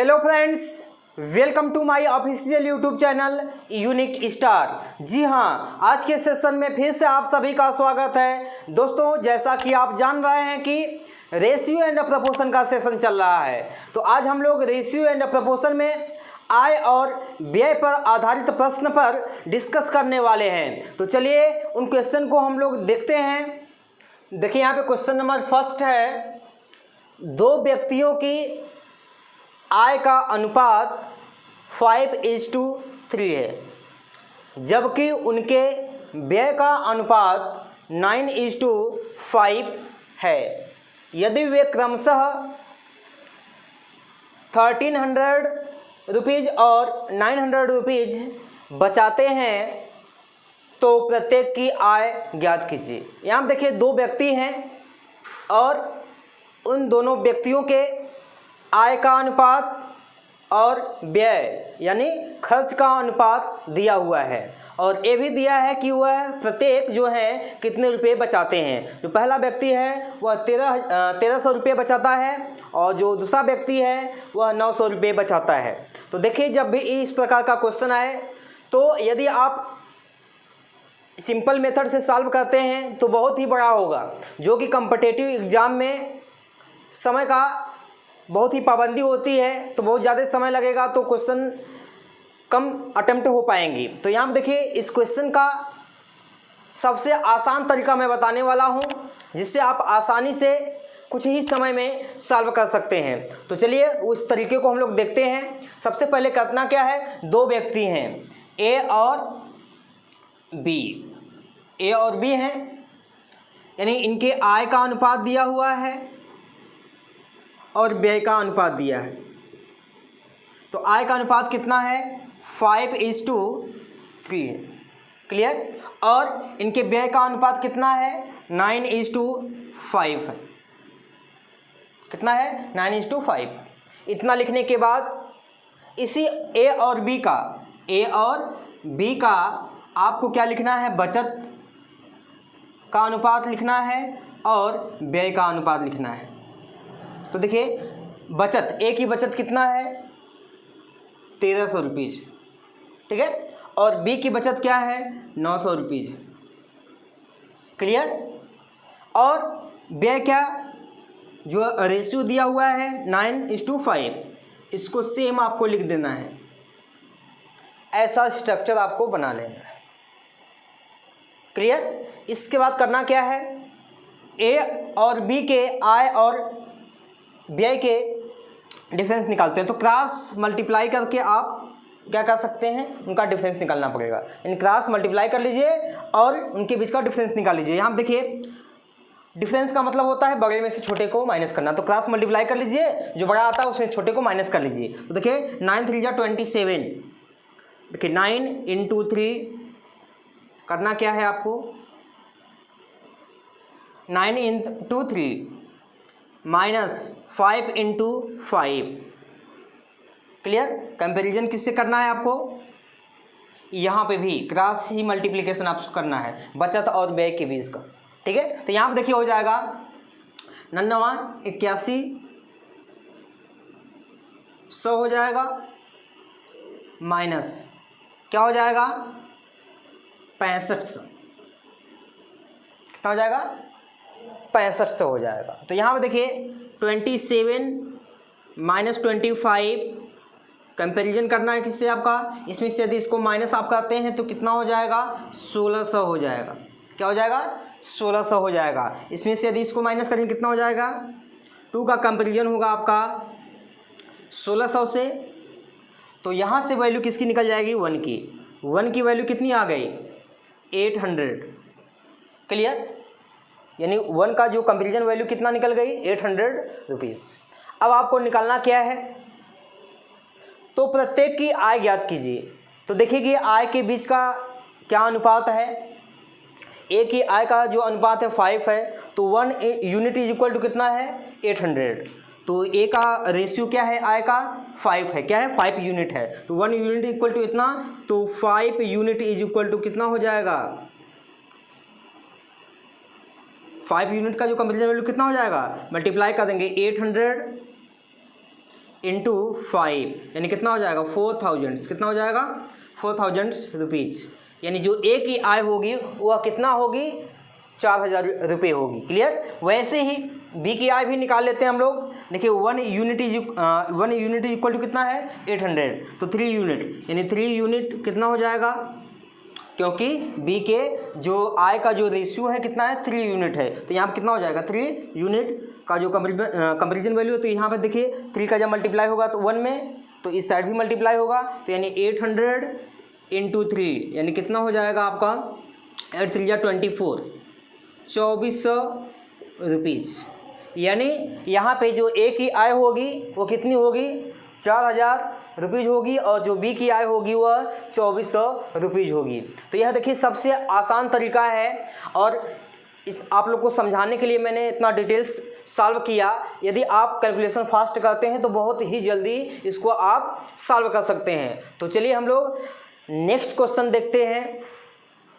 Hello friends, welcome to my official YouTube channel unique star. जी हाँ, आज के सेशन में फिर से आप सभी का स्वागत है। दोस्तों, जैसा कि आप जान रहे हैं कि रेशियो एंड प्रपोर्शन का सेशन चल रहा है, तो आज हम लोग रेशियो एंड प्रपोर्शन में आय और व्यय पर आधारित प्रश्न पर डिस्कस करने वाले हैं। तो चलिए उन क्वेश्चन को हम लोग देखते हैं। देखिए, यहाँ पे क्वेश्चन नंबर फर्स्ट है, दो व्यक्तियों की आय का अनुपात 5:3 है, जबकि उनके व्यय का अनुपात 9:5 है। यदि वे क्रमशः 1300 रुपीज़ और 900 रुपीज़ बचाते हैं तो प्रत्येक की आय ज्ञात कीजिए। यहाँ देखिए, दो व्यक्ति हैं और उन दोनों व्यक्तियों के आय का अनुपात और व्यय यानी खर्च का अनुपात दिया हुआ है, और ये भी दिया है कि वह प्रत्येक जो है कितने रुपए बचाते हैं। जो पहला व्यक्ति है वह 1300 रुपये बचाता है और जो दूसरा व्यक्ति है वह 900 रुपये बचाता है। तो देखिए, जब भी इस प्रकार का क्वेश्चन आए तो यदि आप सिंपल मेथड से सॉल्व करते हैं तो बहुत ही बड़ा होगा, जो कि कॉम्पिटिटिव एग्ज़ाम में समय का बहुत ही पाबंदी होती है, तो बहुत ज़्यादा समय लगेगा, तो क्वेश्चन कम अटेम्प्ट हो पाएंगी। तो यहाँ देखिए, इस क्वेश्चन का सबसे आसान तरीका मैं बताने वाला हूँ, जिससे आप आसानी से कुछ ही समय में सॉल्व कर सकते हैं। तो चलिए उस तरीके को हम लोग देखते हैं। सबसे पहले करना क्या है, दो व्यक्ति हैं ए और बी हैं, यानी इनके आय का अनुपात दिया हुआ है और व्यय का अनुपात दिया है। तो आय का अनुपात कितना है, 5:3 है, क्लियर। और इनके व्यय का अनुपात कितना है, 9:5 है। कितना है, 9:5। इतना लिखने के बाद इसी ए और बी का आपको क्या लिखना है, बचत का अनुपात लिखना है और व्यय का अनुपात लिखना है। तो देखिए, बचत, ए की बचत कितना है, 1300 रुपीज़, ठीक है, और बी की बचत क्या है, 900 रुपीज़, क्लियर। और व्यय क्या, जो रेशियो दिया हुआ है 9:5, इसको सेम आपको लिख देना है। ऐसा स्ट्रक्चर आपको बना लेना है, क्लियर। इसके बाद करना क्या है, ए और बी के आय और व्यय के डिफरेंस निकालते हैं। तो क्रॉस मल्टीप्लाई करके आप क्या कर सकते हैं, उनका डिफरेंस निकालना पड़ेगा। इन क्रॉस मल्टीप्लाई कर लीजिए और उनके बीच का डिफरेंस निकाल लीजिए। यहाँ देखिए, डिफरेंस का मतलब होता है बड़े में से छोटे को माइनस करना। तो क्रॉस मल्टीप्लाई कर लीजिए, जो बड़ा आता है उसमें छोटे को माइनस कर लीजिए। तो देखिए, 9 3 जा 27। देखिए, 9 × 3 करना क्या है आपको, 9 × 3 -5 × 5, क्लियर। कंपैरिजन किससे करना है आपको, यहाँ पे भी क्रॉस ही मल्टीप्लिकेशन आपको करना है, बचत और व्यय के बीच का, ठीक है। तो यहाँ पे देखिए हो जाएगा 81 100 हो जाएगा, माइनस क्या हो जाएगा, 6500, कितना हो जाएगा, 6500 हो जाएगा। तो यहाँ पे देखिए 27 - 25 कंपैरिजन करना है किससे आपका, इसमें से यदि इसको माइनस आप करते हैं तो कितना हो जाएगा, 1600 हो जाएगा। क्या हो जाएगा, 1600 हो जाएगा। इसमें से यदि इसको माइनस करेंगे कितना हो जाएगा, 2 का कंपैरिजन होगा आपका 1600 से। तो यहाँ से वैल्यू किसकी निकल जाएगी, 1 की वैल्यू कितनी आ गई, 800, क्लियर। यानी 1 का जो कंपैरिजन वैल्यू कितना निकल गई, 800 रुपीज़। अब आपको निकालना क्या है, तो प्रत्येक की आय ज्ञात कीजिए। तो देखिए कि आय के बीच का क्या अनुपात है, ए की आय का जो अनुपात है 5 है, तो 1 यूनिट इज इक्वल टू कितना है, 800। तो ए का रेशियो क्या है, आय का 5 है, क्या है, 5 यूनिट है। तो 1 यूनिट इक्वल टू इतना, तो 5 यूनिट इज इक्वल टू कितना हो जाएगा, 5 यूनिट का जो कंपैरिजन वैल्यू कितना हो जाएगा, मल्टीप्लाई कर देंगे 800 इंटू 5 यानी कितना हो जाएगा 4000, कितना हो जाएगा 4000 रुपीज़। यानी जो ए की आय होगी वह कितना होगी 4000 रुपये होगी। क्लियर। वैसे ही बी की आय भी निकाल लेते हैं हम लोग। देखिए 1 यूनिट इक्वल टू कितना है 800, तो 3 यूनिट यानी 3 यूनिट कितना हो जाएगा, क्योंकि बी के जो आय का जो रेशियो है कितना है 3 यूनिट है, तो यहाँ पर कितना हो जाएगा 3 यूनिट का जो कंपेरिजन वैल्यू है। तो यहाँ पर देखिए 3 का जब मल्टीप्लाई होगा तो 1 में, तो इस साइड भी मल्टीप्लाई होगा, तो यानी 800 इंटू 3 यानी कितना हो जाएगा आपका 8 3 24, 2400 रुपीज़। यानी यहाँ पे जो ए की आय होगी वो कितनी होगी 4000 रुपीज़ होगी, और जो बी की आय होगी वह 2400 रुपीज़ होगी। तो यह देखिए सबसे आसान तरीका है, और इस आप लोग को समझाने के लिए मैंने इतना डिटेल्स सॉल्व किया। यदि आप कैलकुलेशन फास्ट करते हैं तो बहुत ही जल्दी इसको आप सॉल्व कर सकते हैं। तो चलिए हम लोग नेक्स्ट क्वेश्चन देखते हैं।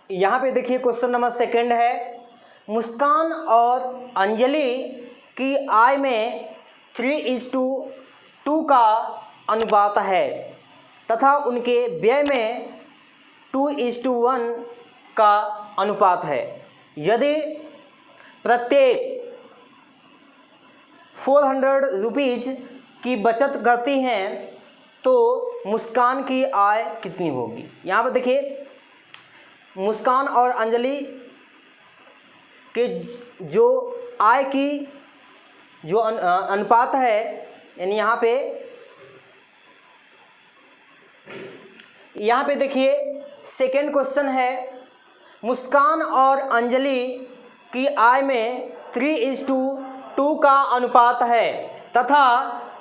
यहाँ पे देखिए क्वेश्चन नंबर 2 है, मुस्कान और अंजलि की आय में 3:2 का अनुपात है तथा उनके व्यय में 2:1 का अनुपात है। यदि प्रत्येक 400 रुपीज़ की बचत करती हैं तो मुस्कान की आय कितनी होगी। यहाँ पर देखिए मुस्कान और अंजलि के जो आय की जो अनुपात है, यानी यहाँ पे देखिए सेकेंड क्वेश्चन है, मुस्कान और अंजलि की आय में 3:2 का अनुपात है तथा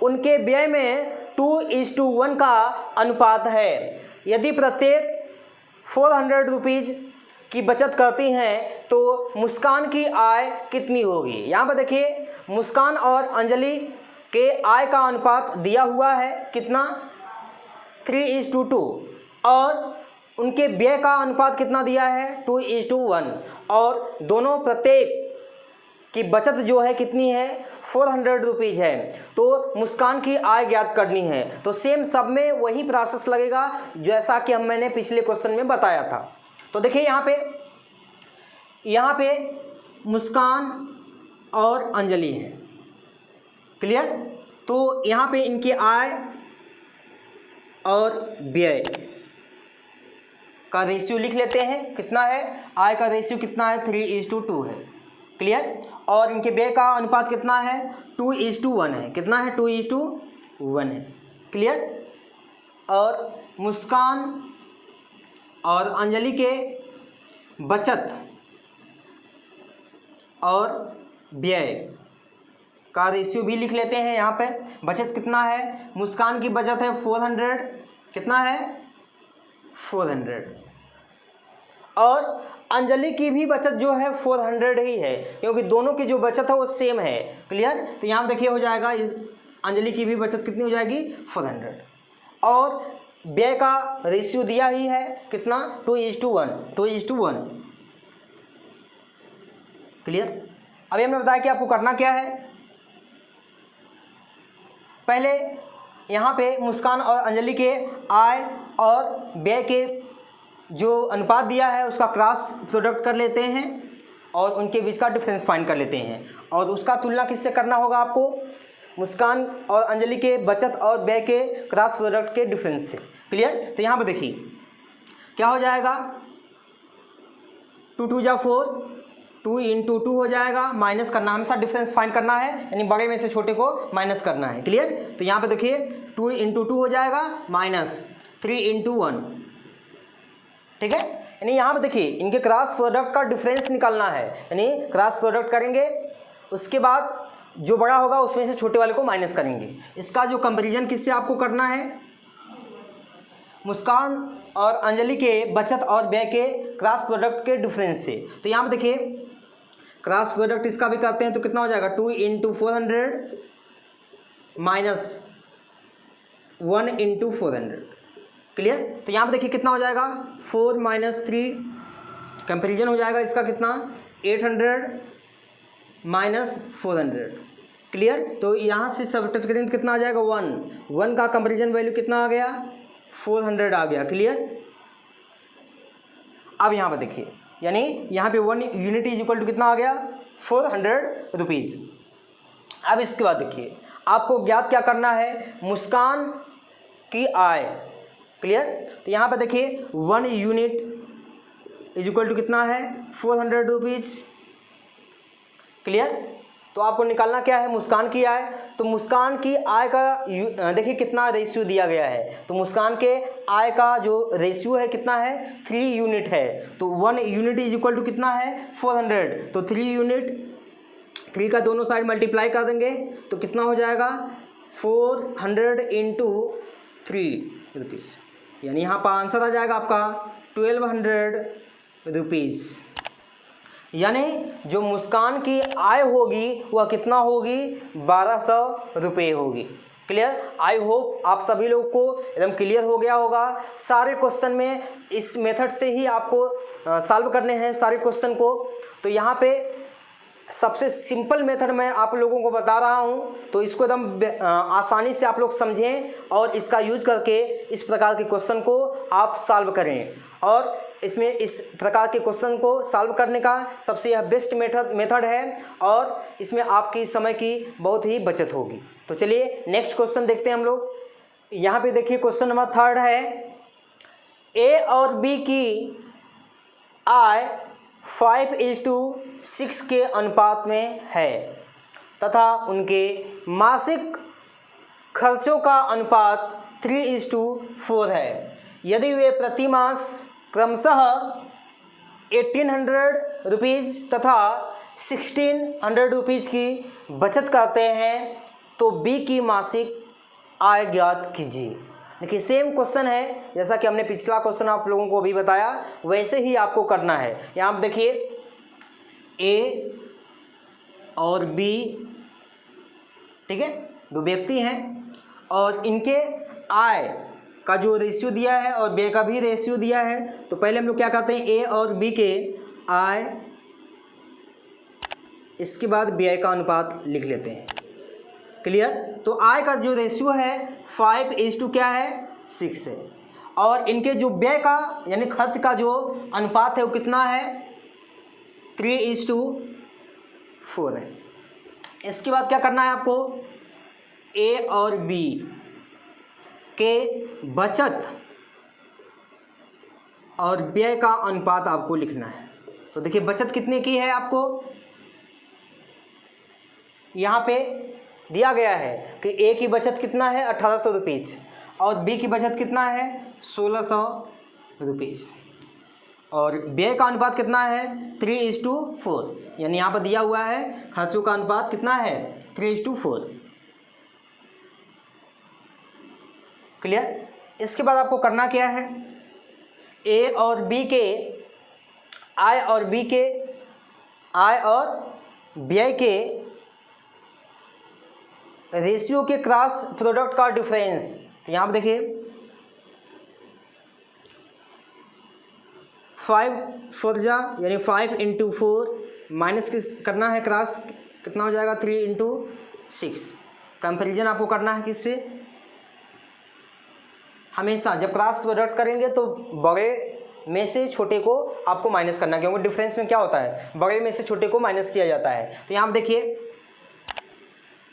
उनके व्यय में 2:1 का अनुपात है। यदि प्रत्येक 400 रुपीज़ की बचत करती हैं तो मुस्कान की आय कितनी होगी। यहाँ पर देखिए मुस्कान और अंजलि के आय का अनुपात दिया हुआ है कितना 3:2, और उनके व्यय का अनुपात कितना दिया है 2:1, और दोनों प्रत्येक की बचत जो है कितनी है 400 रुपीज़ है। तो मुस्कान की आय ज्ञात करनी है। तो सेम सब में वही प्रोसेस लगेगा जैसा कि मैंने पिछले क्वेश्चन में बताया था। तो देखिए यहाँ पे मुस्कान और अंजलि हैं। क्लियर। तो यहाँ पे इनकी आय और व्यय का रेशियो लिख लेते हैं। कितना है आय का रेशियो कितना है 3:2 है। क्लियर। और इनके व्यय का अनुपात कितना है 2:1 है। कितना है 2:1 है। क्लियर। और मुस्कान और अंजलि के बचत और व्यय का रेशियो भी लिख लेते हैं। यहाँ पे बचत कितना है, मुस्कान की बचत है 400, कितना है 400, और अंजलि की भी बचत जो है 400 ही है, क्योंकि दोनों की जो बचत है वो सेम है। क्लियर। तो यहाँ देखिए हो जाएगा इस अंजलि की भी बचत कितनी हो जाएगी 400, और व्यय का रेशियो दिया ही है कितना 2:1। क्लियर। अभी हमने बताया कि आपको करना क्या है। पहले यहाँ पे मुस्कान और अंजलि के आय और व्यय के जो अनुपात दिया है उसका क्रॉस प्रोडक्ट कर लेते हैं और उनके बीच का डिफरेंस फाइंड कर लेते हैं, और उसका तुलना किससे करना होगा आपको, मुस्कान और अंजलि के बचत और व्यय के क्रॉस प्रोडक्ट के डिफरेंस से। क्लियर। तो यहाँ पर देखिए क्या हो जाएगा 2 2 4, 2 × 2 हो जाएगा, माइनस करना, हमेशा डिफरेंस फाइंड करना है, यानी बड़े में से छोटे को माइनस करना है। क्लियर। तो यहाँ पे देखिए 2 × 2 हो जाएगा माइनस 3 × 1। ठीक है। यानी यहाँ पे देखिए इनके क्रॉस प्रोडक्ट का डिफरेंस निकालना है, यानी क्रॉस प्रोडक्ट करेंगे, उसके बाद जो बड़ा होगा उसमें से छोटे वाले को माइनस करेंगे। इसका जो कंपैरिजन किससे आपको करना है, मुस्कान और अंजलि के बचत और व्यय के क्रॉस प्रोडक्ट के डिफरेंस से। तो यहाँ पे देखिए क्रॉस प्रोडक्ट इसका भी करते हैं तो कितना हो जाएगा 2 × 400 माइनस 1 × 400। क्लियर। तो यहाँ पे देखिए कितना हो जाएगा 4 - 3, कंपेरिजन हो जाएगा इसका कितना 800 - 400। क्लियर। तो यहाँ से सब्ट्रैक्ट करेंगे तो कितना आ जाएगा 1, 1 का कंपैरिजन वैल्यू कितना आ गया 400 आ गया। क्लियर। अब यहाँ पर देखिए, यानी यहाँ पे 1 यूनिट इज इक्वल टू कितना आ गया 400 रुपीज़। अब इसके बाद देखिए आपको ज्ञात क्या करना है, मुस्कान की आय। क्लियर। तो यहाँ पर देखिए 1 यूनिट इज इक्वल टू कितना है 400 रुपीज़। क्लियर। तो आपको निकालना क्या है, मुस्कान की आय। तो मुस्कान की आय का देखिए कितना रेशियो दिया गया है, तो मुस्कान के आय का जो रेशियो है कितना है 3 यूनिट है। तो 1 यूनिट इज इक्वल टू कितना है 400, तो 3 यूनिट, 3 का दोनों साइड मल्टीप्लाई कर देंगे तो कितना हो जाएगा 400 इंटू 3 रुपीज़, यानी यहाँ पर आंसर आ जाएगा आपका 1200 रुपीज़। यानी जो मुस्कान की आय होगी वह कितना होगी 1200 रुपये होगी। क्लियर। आई होप आप सभी लोग को एकदम क्लियर हो गया होगा। सारे क्वेश्चन में इस मेथड से ही आपको सॉल्व करने हैं सारे क्वेश्चन को। तो यहाँ पे सबसे सिंपल मेथड मैं आप लोगों को बता रहा हूँ, तो इसको एकदम आसानी से आप लोग समझें और इसका यूज करके इस प्रकार के क्वेश्चन को आप सॉल्व करें। और इसमें इस प्रकार के क्वेश्चन को सॉल्व करने का सबसे यह बेस्ट मेथड है और इसमें आपकी समय की बहुत ही बचत होगी। तो चलिए नेक्स्ट क्वेश्चन देखते हैं हम लोग। यहाँ पे देखिए क्वेश्चन नंबर 3 है, ए और बी की आय 5:6 के अनुपात में है तथा उनके मासिक खर्चों का अनुपात 3:4 है। यदि वे प्रति मास क्रमशः 1800 रुपीज़ तथा 1600 रुपीज़ की बचत करते हैं तो बी की मासिक आय ज्ञात कीजिए। देखिए सेम क्वेश्चन है जैसा कि हमने पिछला क्वेश्चन आप लोगों को अभी बताया, वैसे ही आपको करना है। यहाँ आप देखिए ए और बी, ठीक है, दो व्यक्ति हैं और इनके आय का जो रेशियो दिया है और व्यय का भी रेशियो दिया है। तो पहले हम लोग क्या करते हैं, ए और बी के आय, इसके बाद व्यय का अनुपात लिख लेते हैं। क्लियर। तो आय का जो रेशियो है 5:6 क्या है 6 है और इनके जो व्यय का यानी खर्च का जो अनुपात है वो कितना है 3:4 है। इसके बाद क्या करना है आपको, ए और बी के बचत और व्यय का अनुपात आपको लिखना है। तो देखिए बचत कितने की है आपको यहाँ पे दिया गया है कि ए की बचत कितना है 1800 रुपीज़ और बी की बचत कितना है 1600 रुपीज़ और व्यय का अनुपात कितना है 3:4, यानी यहाँ पर दिया हुआ है खर्चों का अनुपात कितना है 3:4। क्लियर। इसके बाद आपको करना क्या है, ए और बी के आय और बी के आय और व्यय के रेशियो के क्रॉस प्रोडक्ट का डिफरेंस। तो यहाँ पर देखिए 5 यानी 5:4 माइनस किस करना है क्रॉस, कितना हो जाएगा 3:6। कंपैरिजन आपको करना है किससे, हमेशा जब क्रॉस प्रोडक्ट करेंगे तो बड़े में से छोटे को आपको माइनस करना है, क्योंकि डिफरेंस में क्या होता है बड़े में से छोटे को माइनस किया जाता है। तो यहाँ पर देखिए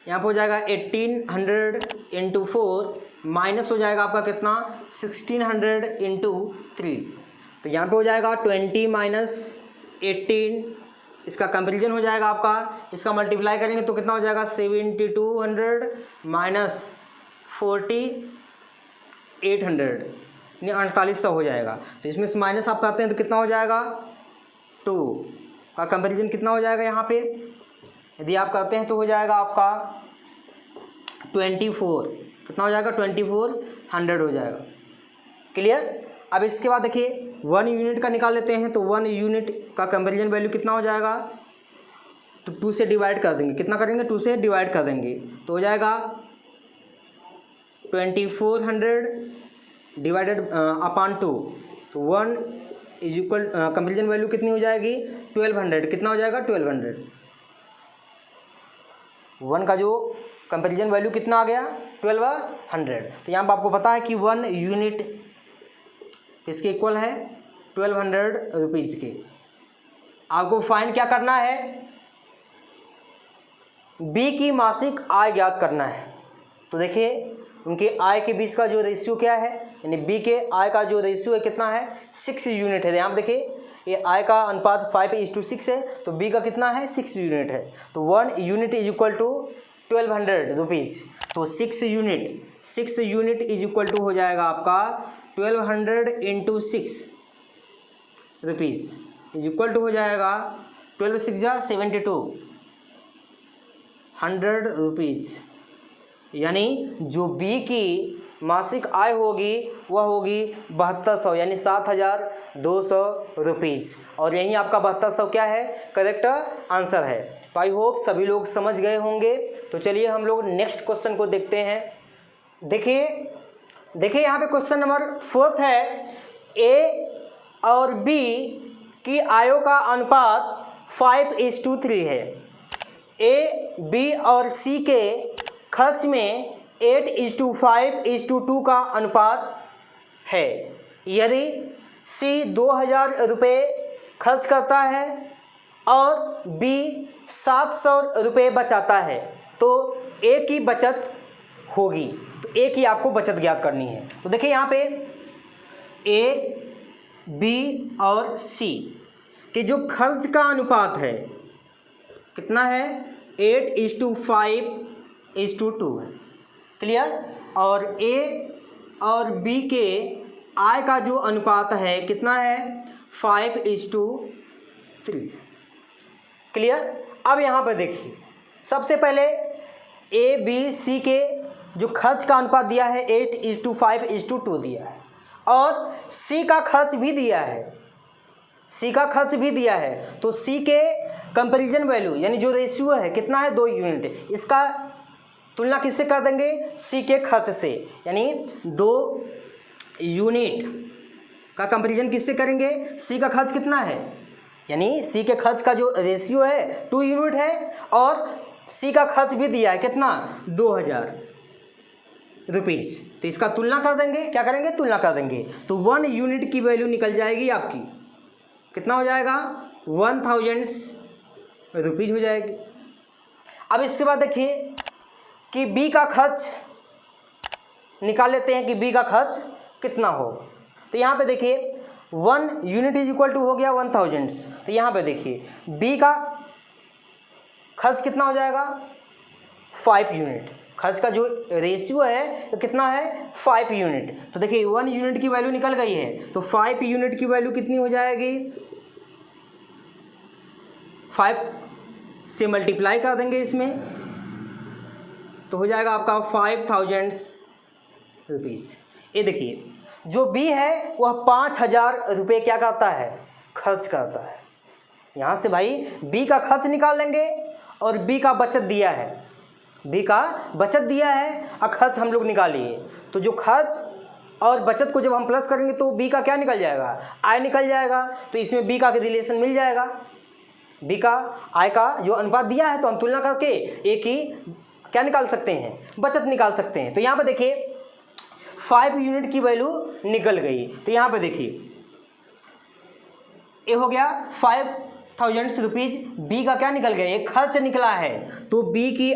यहाँ पर हो जाएगा 1800 इंटू 4 माइनस हो जाएगा आपका कितना 1600 इंटू 3। तो यहाँ पे हो जाएगा 20 माइनस 18, इसका कंपैरिजन हो जाएगा आपका, इसका मल्टीप्लाई करेंगे तो कितना हो जाएगा 7200 माइनस 4800 यानी 4800 हो जाएगा। तो इसमें से माइनस आप करते हैं तो कितना हो जाएगा 2 का कंपैरिजन कितना हो जाएगा यहाँ पे, यदि आप करते हैं तो हो जाएगा आपका 24, कितना हो जाएगा 2400 हो जाएगा। क्लियर। अब इसके बाद देखिए 1 यूनिट का निकाल लेते हैं। तो 1 यूनिट का कंपैरिजन वैल्यू कितना हो जाएगा, तो 2 से डिवाइड कर देंगे, कितना करेंगे 2 से डिवाइड कर देंगे तो हो जाएगा 2400 डिवाइडेड अपॉन 2। तो 1 इज इक्वल कंपैरिजन वैल्यू कितनी हो जाएगी 1200, कितना हो जाएगा 1200। 1 का जो कंपैरिजन वैल्यू कितना आ गया 1200। तो यहाँ पर आपको पता है कि 1 यूनिट किसके इक्वल है 1200 रुपीज़ के। आपको फाइंड क्या करना है, बी की मासिक आय ज्ञात करना है। तो देखिए उनके आय के बीच का जो रेशियो क्या है, यानी बी के आय का जो रेशियो है कितना है 6 यूनिट है। यहाँ पर देखिए ये आय का अनुपात 5:6 है, तो बी का कितना है 6 यूनिट है। तो 1 unit is equal to 1200 rupees. तो 6 यूनिट इज इक्वल टू हो जाएगा आपका 1200 into 6 rupees is equal to हो जाएगा 12 6 जा 72 100 रुपीज़। यानी जो बी की मासिक आय होगी वह होगी 7200 यानी 7200 रुपीज़। और यही आपका 7200 क्या है करेक्ट आंसर है। तो आई होप सभी लोग समझ गए होंगे। तो चलिए हम लोग नेक्स्ट क्वेश्चन को देखते हैं। देखिए यहाँ पे क्वेश्चन नंबर 4 है, ए और बी की आयों का अनुपात 5:3 है। ए बी और सी के खर्च में 8:5:2 का अनुपात है। यदि सी 2000 रुपये खर्च करता है और बी 700 रुपये बचाता है तो ए की बचत होगी। तो ए की आपको बचत ज्ञात करनी है। तो देखिए यहाँ पे ए बी और सी के जो खर्च का अनुपात है कितना है 8:5:2 है। क्लियर। और ए और बी के आय का जो अनुपात है कितना है 5:3। क्लियर। अब यहाँ पर देखिए सबसे पहले ए बी सी के जो खर्च का अनुपात दिया है 8:5:2 दिया है और सी का खर्च भी दिया है। तो सी के कंपैरिजन वैल्यू यानी जो रेशियो है कितना है 2 यूनिट। इसका तुलना किससे कर देंगे सी के खर्च से, यानी 2 यूनिट का कंपैरिजन किससे करेंगे, सी का खर्च कितना है, यानी सी के खर्च का जो रेशियो है 2 यूनिट है और सी का खर्च भी दिया है कितना 2000 रुपीज़। तो इसका तुलना कर देंगे, क्या करेंगे तुलना कर देंगे। तो 1 यूनिट की वैल्यू निकल जाएगी आपकी, कितना हो जाएगा 1000 रुपीज़ हो जाएगी। अब इसके बाद देखिए कि बी का खर्च निकाल लेते हैं कि बी का खर्च कितना होगा। तो यहाँ पे देखिए 1 यूनिट इज इक्वल टू हो गया 1000। तो यहाँ पे देखिए बी का खर्च कितना हो जाएगा 5 यूनिट। खर्च का जो रेशियो है तो कितना है 5 यूनिट। तो देखिए 1 यूनिट की वैल्यू निकल गई है तो 5 यूनिट की वैल्यू कितनी हो जाएगी, 5 से मल्टीप्लाई कर देंगे इसमें तो हो जाएगा आपका 5000 रुपीज़। ये देखिए जो बी है वह 5000 रुपये क्या करता है खर्च करता है। यहाँ से भाई बी का खर्च निकाल लेंगे और बी का बचत दिया है, बी का बचत दिया है और खर्च हम लोग निकालिए। तो जो खर्च और बचत को जब हम प्लस करेंगे तो बी का क्या निकल जाएगा आय निकल जाएगा। तो इसमें बी का रिलेशन मिल जाएगा, बी का आय का जो अनुपात दिया है तो हम तुलना करके ए की क्या निकाल सकते हैं बचत निकाल सकते हैं। तो यहाँ पे देखिए 5 यूनिट की वैल्यू निकल गई। तो यहाँ पे देखिए ये हो गया 5000 रुपीज़, बी का क्या निकल गया ये खर्च निकला है। तो बी की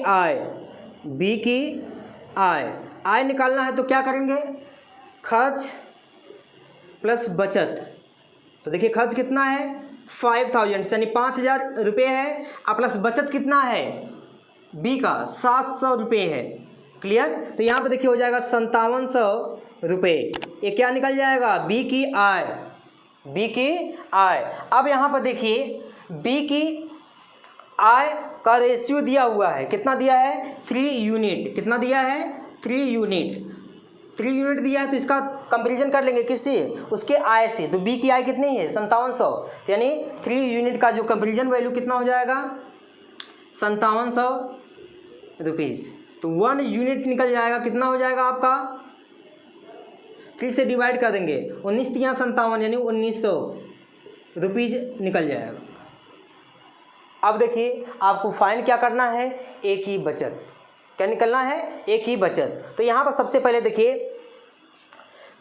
आय निकालना है तो क्या करेंगे खर्च प्लस बचत। तो देखिए खर्च कितना है 5000 यानी 5000 रुपये है और प्लस बचत कितना है बी का 700 रुपये है। क्लियर। तो यहाँ पे देखिए हो जाएगा 5700 रुपये। ये क्या निकल जाएगा बी की आय। अब यहाँ पर देखिए बी की आय का रेशियो दिया हुआ है, कितना दिया है 3 यूनिट। कितना दिया है 3 यूनिट दिया है। तो इसका कंपैरिजन कर लेंगे किससे उसके आय से। तो बी की आय कितनी है 5700, तो यानी 3 यूनिट का जो कंपैरिजन वैल्यू कितना हो जाएगा 5700 रुपीज़। तो 1 यूनिट निकल जाएगा कितना हो जाएगा आपका 3 से डिवाइड कर देंगे 19 3 57 यानी 1900 रुपीज़ निकल जाएगा। अब देखिए आपको फाइन क्या करना है, ए की बचत। क्या निकलना है, ए की बचत। तो यहाँ पर सबसे पहले देखिए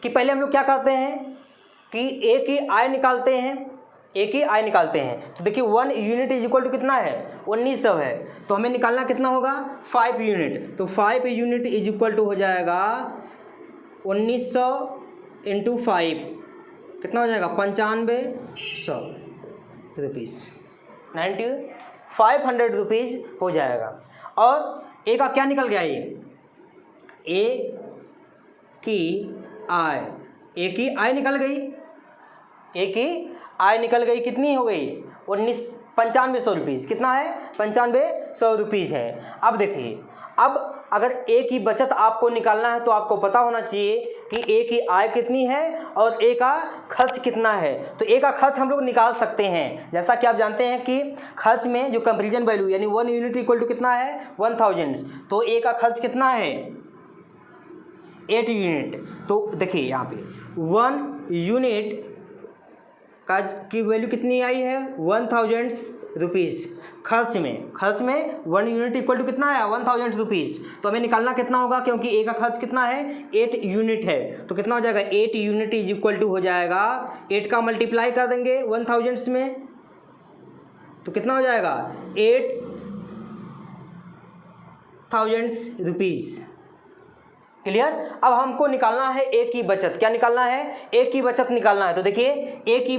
कि पहले हम लोग क्या करते हैं कि ए की आय निकालते हैं, ए की आय निकालते हैं। तो देखिए 1 यूनिट इज इक्वल टू कितना है, 1900 है। तो हमें निकालना कितना होगा, 5 यूनिट। तो 5 यूनिट इज इक्वल टू हो जाएगा 1900 इंटू 5, कितना हो जाएगा 9500 रुपीज़, 9500 रुपीज़ हो जाएगा। और ए का क्या निकल गया, ये ए की आय, ए की आय निकल गई, ए की आय निकल गई, कितनी हो गई 9500 रुपीज़, कितना है 9500 रुपीज़ है। अब देखिए, अब अगर ए की बचत आपको निकालना है तो आपको पता होना चाहिए कि ए की आय कितनी है और ए का खर्च कितना है। तो ए का खर्च हम लोग निकाल सकते हैं। जैसा कि आप जानते हैं कि खर्च में जो कंपैरिजन वैल्यू यानी 1 यूनिट इक्वल टू कितना है 1000, तो ए का खर्च कितना है 8 यूनिट। तो देखिए यहाँ पे 1 यूनिट की वैल्यू कितनी आई है 1000 रुपीज़। खर्च में 1 यूनिट इक्वल टू कितना है 1000 रुपीज़। तो हमें निकालना कितना होगा, क्योंकि ए का खर्च कितना है 8 यूनिट है। तो कितना हो जाएगा 8 यूनिट इज इक्वल टू हो जाएगा 8 का मल्टीप्लाई कर देंगे 1000 में, तो कितना हो जाएगा 8000 रुपीज़। क्लियर। अब हमको निकालना है ए की बचत। क्या निकालना है, ए की बचत निकालना है। तो देखिए ए की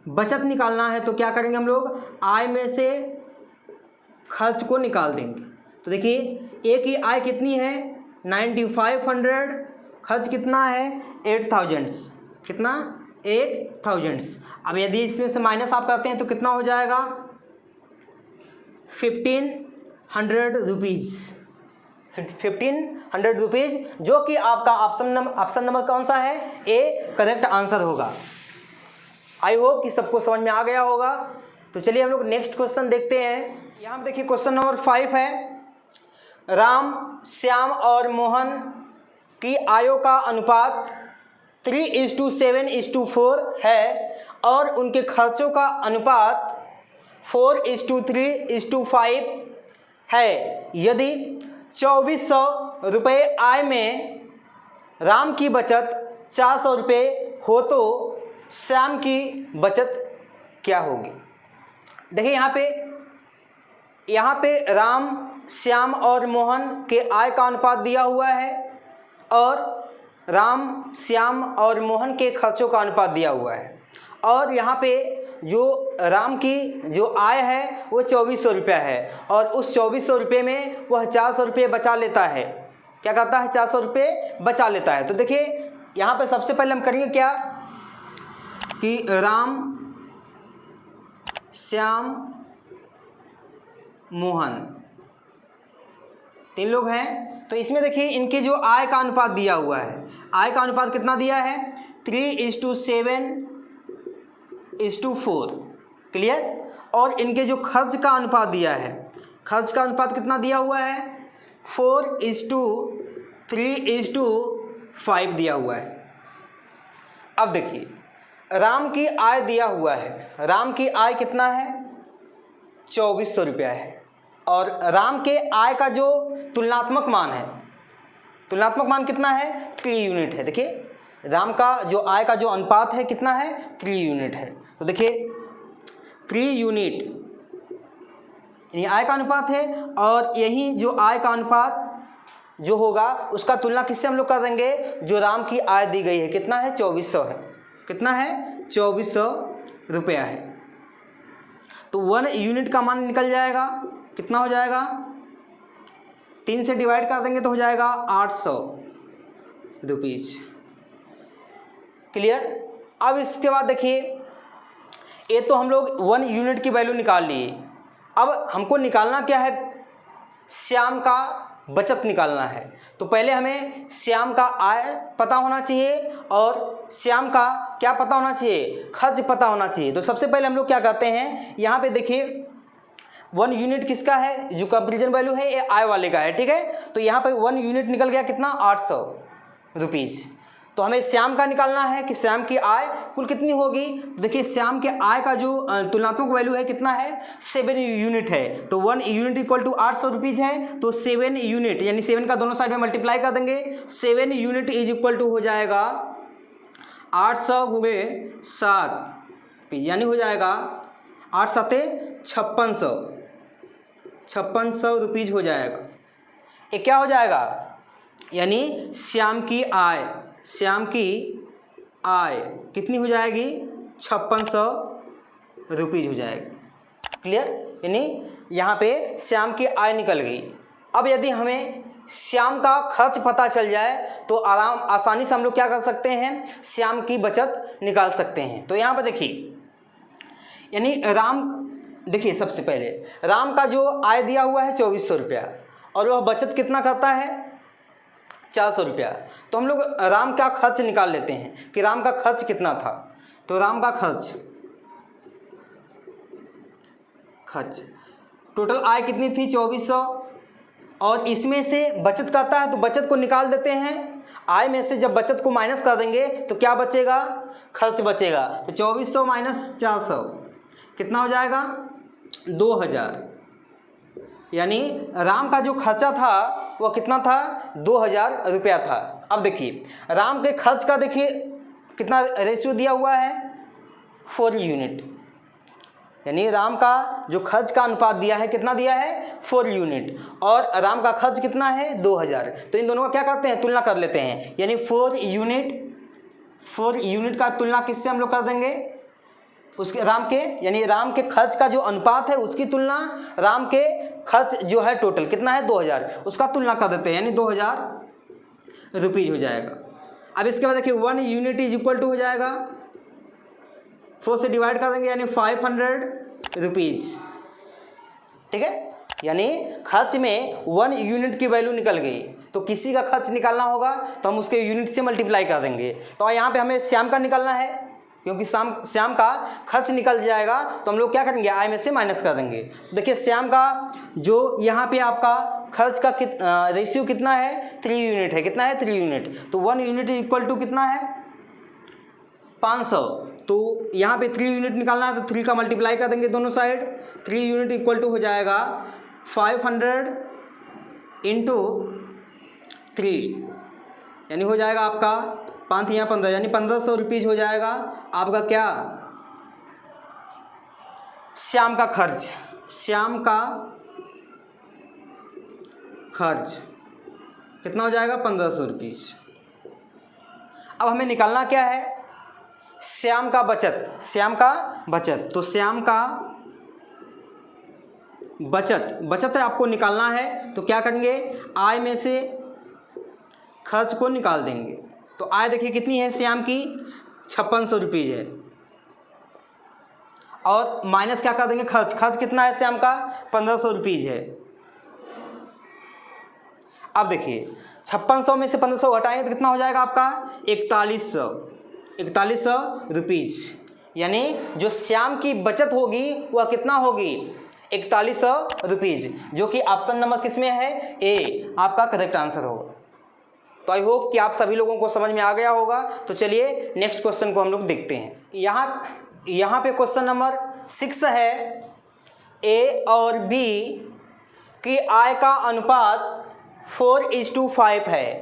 बचत निकालना है तो क्या करेंगे हम लोग, आय में से खर्च को निकाल देंगे। तो देखिए ए की आय कितनी है 9500, खर्च कितना है 8000, कितना 8000। अब यदि इसमें से माइनस आप करते हैं तो कितना हो जाएगा 1500 रुपीज़, 1500 रुपीज़, जो कि आपका ऑप्शन नंबर कौन सा है, ए करेक्ट आंसर होगा। आई होप कि सबको समझ में आ गया होगा। तो चलिए हम लोग नेक्स्ट क्वेश्चन देखते हैं। यहाँ पे देखिए क्वेश्चन नंबर 5 है, राम, श्याम और मोहन की आयों का अनुपात 3:7:4 है और उनके खर्चों का अनुपात 4:3:5 है। यदि 2400 रुपये आय में राम की बचत 400 रुपये हो तो श्याम की बचत क्या होगी। देखिए यहाँ पे राम, श्याम और मोहन के आय का अनुपात दिया हुआ है और राम, श्याम और मोहन के खर्चों का अनुपात दिया हुआ है। और यहाँ पे जो राम की जो आय है वो 2400 रुपया है और उस 2400 रुपये में वह 400 रुपये बचा लेता है। क्या करता है 400 रुपये बचा लेता है। तो देखिए यहाँ पे सबसे पहले हम करेंगे क्या कि राम, श्याम, मोहन 3 लोग हैं। तो इसमें देखिए इनकी जो आय का अनुपात दिया हुआ है, आय का अनुपात कितना दिया है 3:7:4। क्लियर। और इनके जो खर्च का अनुपात दिया है, खर्च का अनुपात कितना दिया हुआ है 4:3:5 दिया हुआ है। अब देखिए राम की आय दिया हुआ है, राम की आय कितना है 2400 रुपया है और राम के आय का जो तुलनात्मक मान है, तुलनात्मक मान कितना है 3 यूनिट है। देखिए राम का जो आय का जो अनुपात है कितना है 3 यूनिट है। तो देखिए 3 यूनिट ये आय का अनुपात है और यही जो आय का अनुपात जो होगा उसका तुलना किससे हम लोग कर देंगे, जो राम की आय दी गई है कितना है 2400 है, कितना है 2400 रुपया है। तो 1 यूनिट का मान निकल जाएगा, कितना हो जाएगा 3 से डिवाइड कर देंगे तो हो जाएगा 800 रुपीज़। क्लियर। अब इसके बाद देखिए ये तो हम लोग 1 यूनिट की वैल्यू निकाल लिए। अब हमको निकालना क्या है, श्याम का बचत निकालना है। तो पहले हमें श्याम का आय पता होना चाहिए और श्याम का क्या पता होना चाहिए, खर्च पता होना चाहिए। तो सबसे पहले हम लोग क्या करते हैं, यहाँ पे देखिए 1 यूनिट किसका है, जो कंपैरिजन वैल्यू है ये आय वाले का है, ठीक है। तो यहाँ पे 1 यूनिट निकल गया कितना 800 रुपीज़। तो हमें श्याम का निकालना है कि श्याम की आय कुल कितनी होगी। देखिए श्याम के आय का जो तुलनात्मक वैल्यू है कितना है, 7 यूनिट है। तो 1 यूनिट इक्वल टू 800 रुपीज़ है, तो 7 यूनिट यानी 7 का दोनों साइड में मल्टीप्लाई कर देंगे। 7 यूनिट इज इक्वल टू हो जाएगा 800 गुणे 7 यानी हो जाएगा 8 7 5600 रुपीज़ हो जाएगा। ये क्या हो जाएगा, यानी श्याम की आय कितनी हो जाएगी, 5600 रुपीज़ हो जाएगी। क्लियर, यानी यहाँ पे श्याम की आय निकल गई। अब यदि हमें श्याम का खर्च पता चल जाए तो आसानी से हम लोग क्या कर सकते हैं, श्याम की बचत निकाल सकते हैं। तो यहाँ पर देखिए, यानी देखिए सबसे पहले राम का जो आय दिया हुआ है 2400 रुपया और वह बचत कितना करता है, 400 रुपया। तो हम लोग राम का खर्च निकाल लेते हैं कि राम का खर्च कितना था। तो राम का खर्च टोटल आय कितनी थी, 2400, और इसमें से बचत करता है तो बचत को निकाल देते हैं। आय में से जब बचत को माइनस कर देंगे तो क्या बचेगा, खर्च बचेगा। तो 2400 माइनस 400 कितना हो जाएगा, 2000। यानी राम का जो खर्चा था वह कितना था, 2000 रुपया था। अब देखिए राम के खर्च का देखिए कितना रेशियो दिया हुआ है, 4 यूनिट। यानी राम का जो खर्च का अनुपात दिया है कितना दिया है, 4 यूनिट, और राम का खर्च कितना है, 2000। तो इन दोनों का क्या करते हैं, तुलना कर लेते हैं। यानी 4 यूनिट का तुलना किससे हम लोग कर देंगे, उसके यानी राम के खर्च का जो अनुपात है उसकी तुलना राम के खर्च जो है टोटल कितना है, 2000, उसका तुलना कर देते हैं, यानी 2000 रुपीज़ हो जाएगा। अब इसके बाद देखिए 1 यूनिट इज इक्वल टू हो जाएगा, 4 से डिवाइड कर देंगे यानी 500 रुपीज़। ठीक है, यानी खर्च में 1 यूनिट की वैल्यू निकल गई। तो किसी का खर्च निकालना होगा तो हम उसके यूनिट से मल्टीप्लाई कर देंगे। तो यहाँ पे हमें श्याम का निकालना है, क्योंकि श्याम का खर्च निकल जाएगा तो हम लोग क्या करेंगे, आय में से माइनस कर देंगे। देखिए श्याम का जो यहाँ पे आपका खर्च का रेशियो कितना है, 3 यूनिट है। कितना है, 3 यूनिट। तो 1 यूनिट इक्वल टू कितना है, 500। तो यहाँ पे 3 यूनिट निकालना है तो 3 का मल्टीप्लाई कर देंगे दोनों साइड। 3 यूनिट इक्वल टू हो जाएगा 500 इंटू 3, यानी हो जाएगा आपका 5 या 15 यानी 1500 रुपीज़ हो जाएगा आपका क्या, श्याम का खर्च। श्याम का खर्च कितना हो जाएगा, 1500 रुपीज़। अब हमें निकालना क्या है, श्याम का बचत। तो श्याम का बचत है आपको निकालना है। तो क्या करेंगे, आय में से खर्च को निकाल देंगे। तो आय देखिए कितनी है श्याम की, 5600 रुपीज़ है, और माइनस क्या कर देंगे, खर्च कितना है श्याम का, 1500 रुपीज़ है। अब देखिए 5600 में से 1500 घटाएंगे तो कितना हो जाएगा आपका, 4100 रुपीज़। यानी जो श्याम की बचत होगी वह कितना होगी, 4100 रुपीज़, जो कि ऑप्शन नंबर किस में है, ए आपका करेक्ट आंसर होगा। तो आई होप कि आप सभी लोगों को समझ में आ गया होगा। तो चलिए नेक्स्ट क्वेश्चन को हम लोग देखते हैं। यहाँ पे क्वेश्चन नंबर 6 है, ए और बी की आय का अनुपात 4:5 है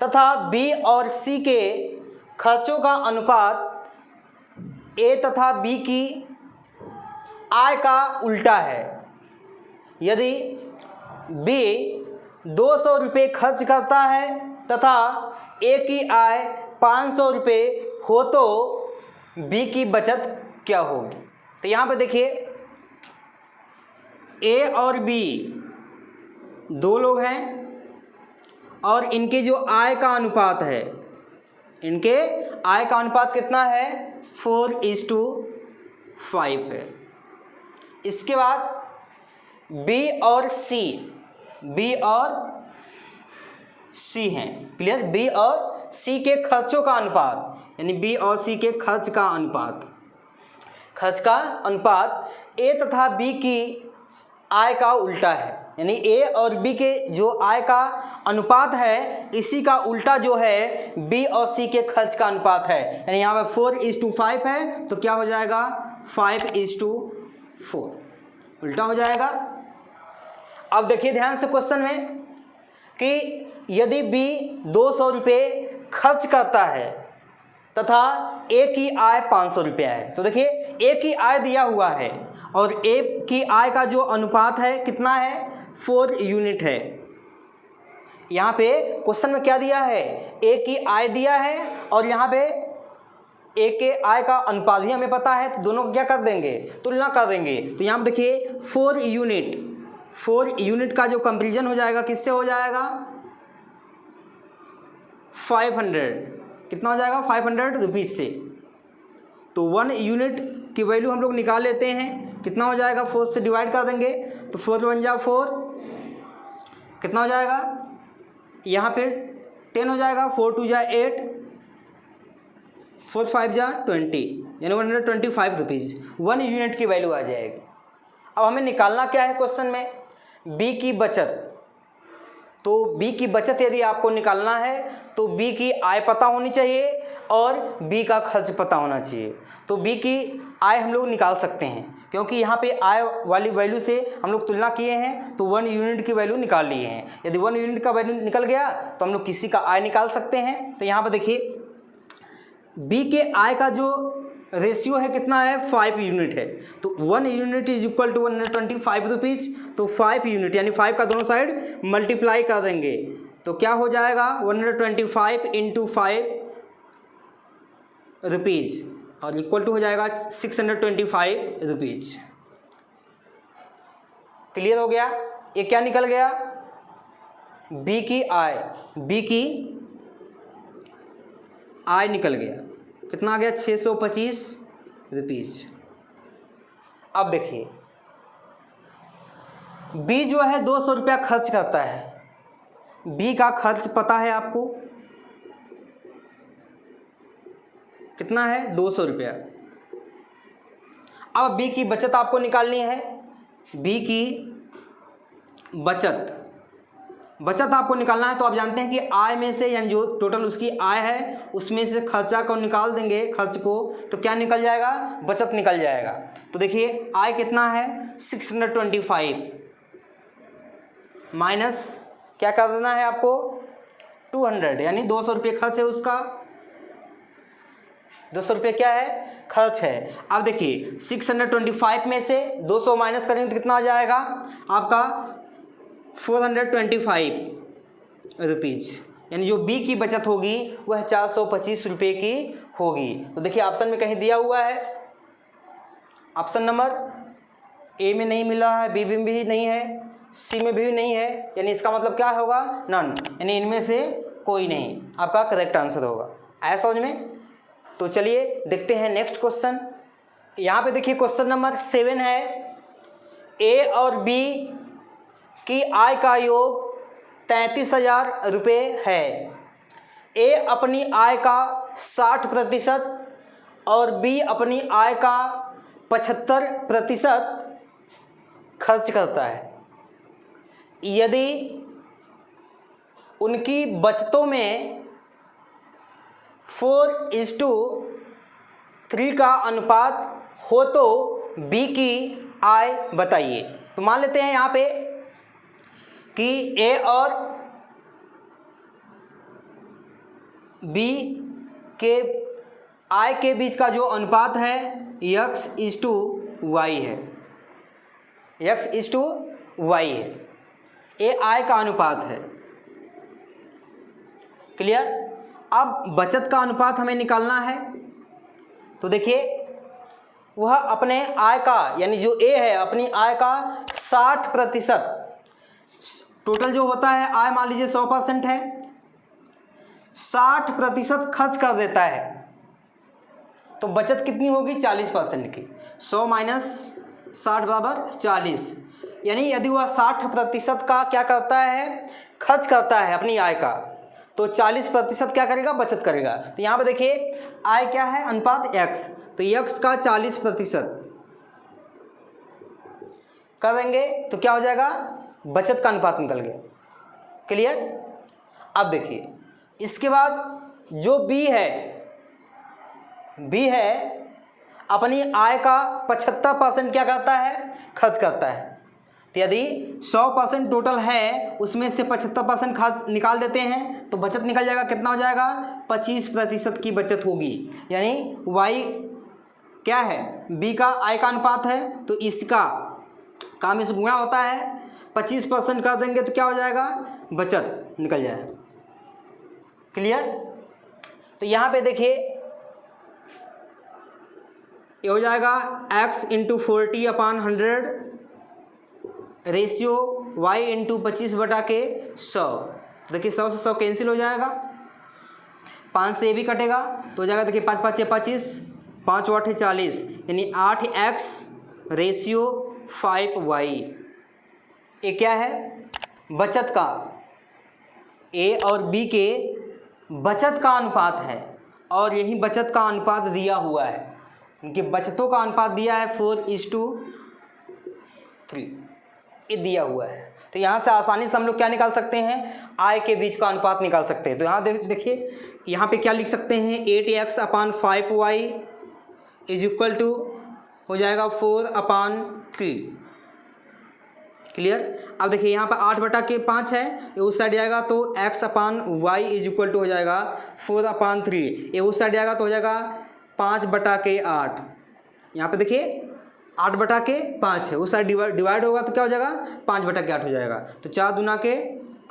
तथा बी और सी के खर्चों का अनुपात ए तथा बी की आय का उल्टा है। यदि बी 200 रुपये खर्च करता है तथा ए की आय 500 रुपये हो तो बी की बचत क्या होगी। तो यहाँ पे देखिए ए और बी दो लोग हैं और इनके जो आय का अनुपात है, इनके आय का अनुपात कितना है, 4:5 है। इसके बाद बी और सी हैं, क्लियर। बी और सी के खर्चों का अनुपात, यानी बी और सी के खर्च का अनुपात ए तथा बी की आय का उल्टा है। यानी ए और बी के जो आय का अनुपात है, इसी का उल्टा जो है बी और सी के खर्च का अनुपात है। यानी यहाँ पे 4:5 है, तो क्या हो जाएगा 5:4, उल्टा हो जाएगा। अब देखिए ध्यान से क्वेश्चन में कि यदि बी 200 रुपये खर्च करता है तथा ए की आय 500 रुपया है, तो देखिए ए की आय दिया हुआ है और ए की आय का जो अनुपात है कितना है, 4 यूनिट है। यहाँ पे क्वेश्चन में क्या दिया है, ए की आय दिया है और यहाँ पे ए के आय का अनुपात भी हमें पता है, तो दोनों को क्या कर देंगे, तुलना कर देंगे। तो यहाँ पे देखिए 4 यूनिट का जो कंपेरिजन हो जाएगा किससे हो जाएगा, 500, कितना हो जाएगा 500 रुपीज़ से। तो 1 यूनिट की वैल्यू हम लोग निकाल लेते हैं, कितना हो जाएगा, 4 से डिवाइड कर देंगे तो 4 1 जा 4, कितना हो जाएगा, यहाँ पे 10 हो जाएगा, 4 2 जा 8, 4 5 जा 20, यानी 125 रुपीज़ 1 यूनिट की वैल्यू आ जाएगी। अब हमें निकालना क्या है क्वेश्चन में, बी की बचत। तो बी की बचत यदि आपको निकालना है तो बी की आय पता होनी चाहिए और बी का खर्च पता होना चाहिए। तो बी की आय हम लोग निकाल सकते हैं, क्योंकि यहाँ पे आय वाली वैल्यू से हम लोग तुलना किए हैं तो 1 यूनिट की वैल्यू निकाल लिए हैं। यदि 1 यूनिट का वैल्यू निकल गया तो हम लोग किसी का आय निकाल सकते हैं। तो यहाँ पर देखिए बी के आय का जो रेशियो है कितना है, 5 यूनिट है। तो 1 unit is equal to 125 rupees. तो 5 यूनिट यानी 5 का दोनों साइड मल्टीप्लाई कर देंगे तो क्या हो जाएगा, 125 इंटू 5 रुपीज़ और इक्वल टू हो जाएगा 625 रुपीज़। क्लियर हो गया। ये क्या निकल गया, बी की आय निकल गया, कितना आ गया 625 रुपीज़। अब देखिए बी जो है 200 रुपया खर्च करता है, बी का खर्च पता है आपको कितना है, 200 रुपया। अब बी की बचत आपको निकालनी है, बी की बचत आपको निकालना है। तो आप जानते हैं कि आय में से यानी जो टोटल उसकी आय है उसमें से खर्चा को निकाल देंगे, खर्च को, तो क्या निकल जाएगा, बचत निकल जाएगा। तो देखिए आय कितना है 625 माइनस क्या कर देना है आपको 200, यानी 200 रुपये खर्च है उसका, 200 रुपये क्या है, खर्च है। अब देखिए 625 में से 200 माइनस करेंगे तो कितना आ जाएगा आपका 425 रुपीज़, यानी जो बी की बचत होगी वह 425 रुपये की होगी। तो देखिए ऑप्शन में कहीं दिया हुआ है, ऑप्शन नंबर ए में नहीं मिला है, बी में भी नहीं है, सी में भी नहीं है, यानी इसका मतलब क्या होगा, नन, यानी इनमें से कोई नहीं आपका करेक्ट आंसर होगा। आया समझ में। तो चलिए देखते हैं नेक्स्ट क्वेश्चन। यहाँ पे देखिए क्वेश्चन नंबर 7 है, ए और बी की आय का योग 33,000 रुपये है। ए अपनी आय का 60% और बी अपनी आय का 75% खर्च करता है। यदि उनकी बचतों में 4:3 का अनुपात हो तो बी की आय बताइए। तो मान लेते हैं यहाँ पे कि ए और बी के आय के बीच का जो अनुपात है x:y है, x:y है, ये आय का अनुपात है। क्लियर। अब बचत का अनुपात हमें निकालना है। तो देखिए वह अपने आय का यानी जो ए है अपनी आय का 60%, टोटल जो होता है आय मान लीजिए 100% है, 60% खर्च कर देता है। तो बचत कितनी होगी 40% की, 100 माइनस 60 बराबर 40, यानी यदि वह 60% का क्या करता है, खर्च करता है अपनी आय का, तो 40% क्या करेगा, बचत करेगा। तो यहाँ पे देखिए आय क्या है, अनुपात x, तो x का 40% कर देंगे तो क्या हो जाएगा बचत का अनुपात निकल गया। क्लियर। अब देखिए इसके बाद जो बी है अपनी आय का 75% क्या करता है, खर्च करता है। तो यदि 100% टोटल है उसमें से 75% खर्च निकाल देते हैं तो बचत निकल जाएगा, कितना हो जाएगा, 25% की बचत होगी। यानी वाई क्या है, बी का आय का अनुपात है तो इसका काम इस गुणा होता है, 25% कर देंगे तो क्या हो जाएगा, बचत निकल जाएगा। क्लियर। तो यहाँ पे देखिए ये हो जाएगा x into 40/100 ratio y into 25/100। देखिए 100 से 100 कैंसिल हो जाएगा, 5 से ये भी कटेगा तो हो जाएगा, देखिए 5 5 6 25, 5 8 40, यानी 8x रेशियो 5y। ये क्या है, बचत का, ए और बी के बचत का अनुपात है और यही बचत का अनुपात दिया हुआ है, इनकी बचतों का अनुपात दिया है 4:3, ये दिया हुआ है। तो यहाँ से आसानी से हम लोग क्या निकाल सकते हैं, आय के बीच का अनुपात निकाल सकते हैं। तो यहाँ देखिए यहाँ पे क्या लिख सकते हैं, 8x/5y इज इक्वल टू हो जाएगा 4/3। क्लियर। अब देखिए यहाँ पर 8/5 है, ये उस साइड जाएगा तो x/y इज इक्वल टू हो जाएगा 4/3, ये उस साइड जाएगा तो हो जाएगा 5/8। यहाँ पे देखिए 8/5 है, उस साइड डिवाइड होगा तो क्या हो जाएगा, 5/8 हो जाएगा। तो 4 दूना के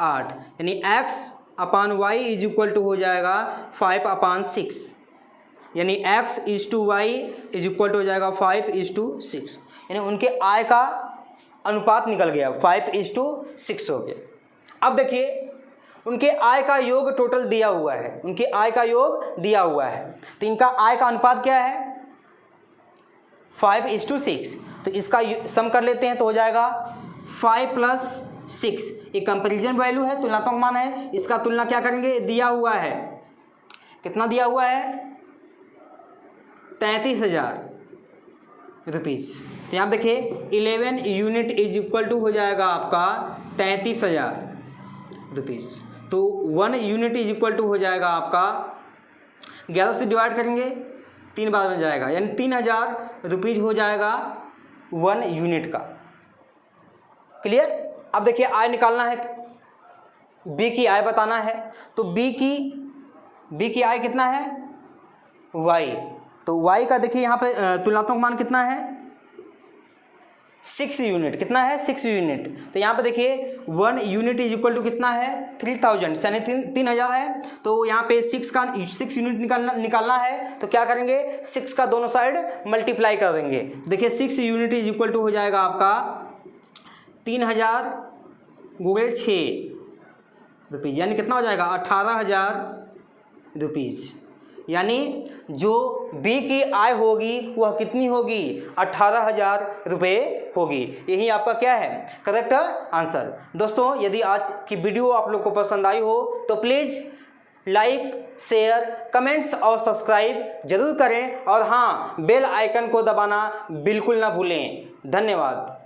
8, यानी x/y इज इक्वल टू हो जाएगा 5/6, यानी x is to y is equal to हो जाएगा 5:6, यानी उनके आय का अनुपात निकल गया, 5:6 हो गया। अब देखिए उनके आय का योग टोटल दिया हुआ है, उनके आय का योग दिया हुआ है, तो इनका आय का अनुपात क्या है, 5:6। तो इसका सम कर लेते हैं तो हो जाएगा 5 + 6, ये कंपेरिजन वैल्यू है, तुलनात्मक मान है, इसका तुलना क्या करेंगे, दिया हुआ है, कितना दिया हुआ है, 33,000 रुपीज़। तो यहाँ देखिए 11 यूनिट इज इक्वल टू हो जाएगा आपका 33,000 रुपीज़। तो 1 यूनिट इज इक्वल टू हो जाएगा आपका, 11 से डिवाइड करेंगे 3 बार में जाएगा, यानी 3,000 रुपीज़ हो जाएगा 1 यूनिट का। क्लियर। अब देखिए आय निकालना है, बी की आय बताना है, तो बी की आय कितना है, y। तो y का देखिए यहाँ पे तुलनात्मक मान कितना है, 6 यूनिट, कितना है, 6 यूनिट। तो यहाँ पे देखिए 1 यूनिट इज इक्वल टू कितना है, 3000, यानी 3,000 है। तो यहाँ पे 6 यूनिट निकालना है तो क्या करेंगे, 6 का दोनों साइड मल्टीप्लाई कर देंगे। देखिए 6 यूनिट इज इक्वल टू हो जाएगा आपका 3,000 × 6 रुपीज़, यानी कितना हो जाएगा, 18,000 रुपीज़। यानी जो बी की आय होगी वह कितनी होगी, 18,000 रुपये होगी। यही आपका क्या है, करेक्ट आंसर। दोस्तों यदि आज की वीडियो आप लोग को पसंद आई हो तो प्लीज़ लाइक, शेयर, कमेंट्स और सब्सक्राइब जरूर करें, और हाँ बेल आइकन को दबाना बिल्कुल ना भूलें। धन्यवाद।